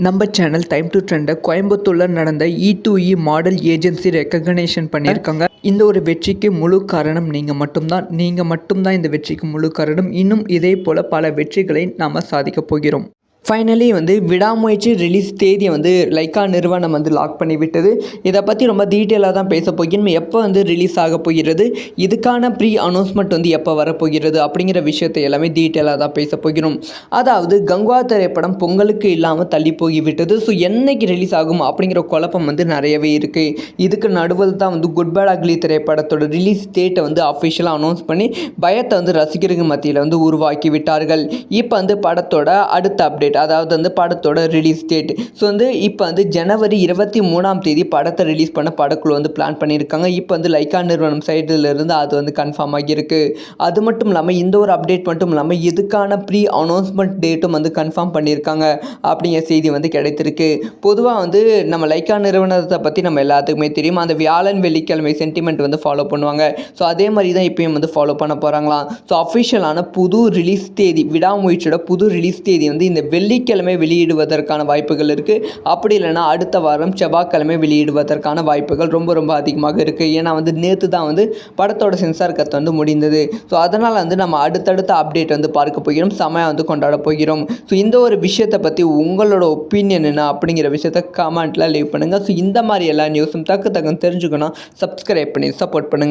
நம்ம channel time to ட்ரெண்டை கோயம்புத்தூரில் நடந்த E2E மாடல் ஏஜென்சி ரெக்கக்னேஷன் பண்ணியிருக்காங்க. இந்த ஒரு வெற்றிக்கு முழு காரணம் நீங்கள் மட்டும்தான் இந்த வெற்றிக்கு முழு காரணம். இன்னும் இதே போல் பல வெற்றிகளை நாம் சாதிக்கப் போகிறோம். ஃபைனலி விடாமுயற்சி ரிலீஸ் தேதியை லைக்கா நிறுவனம் லாக் பண்ணிவிட்டது. இதை பற்றி ரொம்ப டீட்டெயிலாக தான் பேச போகிறோம். எப்போ ரிலீஸ் ஆக போகிறது, இதுக்கான ப்ரீ அனௌன்ஸ்மெண்ட் எப்போ வரப்போகிறது அப்படிங்கிற விஷயத்தை எல்லாமே டீட்டெயிலாக தான் பேச போகிறோம். அதாவது கங்குவா திரைப்படம் பொங்கலுக்கு இல்லாமல் தள்ளி போய்விட்டது. ஸோ என்னைக்கு ரிலீஸ் ஆகும் அப்படிங்கிற குழப்பம் நிறையவே இருக்குது. இதுக்கு நடுவில் தான் குட் பேட் அக்லி திரைப்படத்தோட ரிலீஸ் டேட்டை அஃபிஷியலாக அனௌன்ஸ் பண்ணி பயத்தை ரசிகர்கள் மத்தியில் உருவாக்கி விட்டார்கள். இப்போ படத்தோட அடுத்த அப்டேட், அதாவது படத்தோட ரிலீஸ் டேட். ஸோ இப்போ ஜனவரி 23ஆம் தேதி படத்தை ரிலீஸ் பண்ண படக்குழு பிளான் பண்ணியிருக்காங்க. இப்போ லைக்கா நிறுவனம் சைடில் இருந்து அது கன்ஃபார்ம் ஆகியிருக்கு. அது மட்டும் இல்லாமல் இந்த ஒரு அப்டேட் மட்டும் இல்லாமல் இதுக்கான ப்ரீ அனௌன்ஸ்மெண்ட் டேட்டும் கன்ஃபார்ம் பண்ணியிருக்காங்க அப்படிங்கிற செய்தி கிடைத்திருக்கு. பொதுவாக நம்ம லைக்கா நிறுவனத்தை பற்றி நம்ம எல்லாத்துக்குமே தெரியும். அந்த வியாழன் வெள்ளிக்கிழமை சென்டிமெண்ட் ஃபாலோ பண்ணுவாங்க. ஸோ அதே மாதிரி தான் இப்பயும் ஃபாலோ பண்ண போகிறாங்களாம். ஸோ அஃபிஷியலான புது ரிலீஸ் தேதி, விடாமுயற்சியோட புது ரிலீஸ் தேதி இந்த வெள்ளிக்கிழமை வெளியிடுவதற்கான வாய்ப்புகள் இருக்குது. அப்படி இல்லைனா அடுத்த வாரம் செவ்வாய்க்கிழமை வெளியிடுவதற்கான வாய்ப்புகள் ரொம்ப ரொம்ப அதிகமாக இருக்குது. ஏன்னா நேற்று தான் படத்தோட சென்சார் கத்து முடிந்தது. ஸோ அதனால் நம்ம அடுத்தடுத்த அப்டேட் பார்க்க போகிறோம், செமையாக கொண்டாட போகிறோம். ஸோ இந்த ஒரு விஷயத்தை பற்றி உங்களோட ஒப்பீனியன் என்ன அப்படிங்கிற விஷயத்தை கமெண்ட்டில் லீவ் பண்ணுங்கள். ஸோ இந்த மாதிரி எல்லா நியூஸும் டக்கு தெரிஞ்சுக்கணும், சப்ஸ்கிரைப் பண்ணி சப்போர்ட் பண்ணுங்கள்.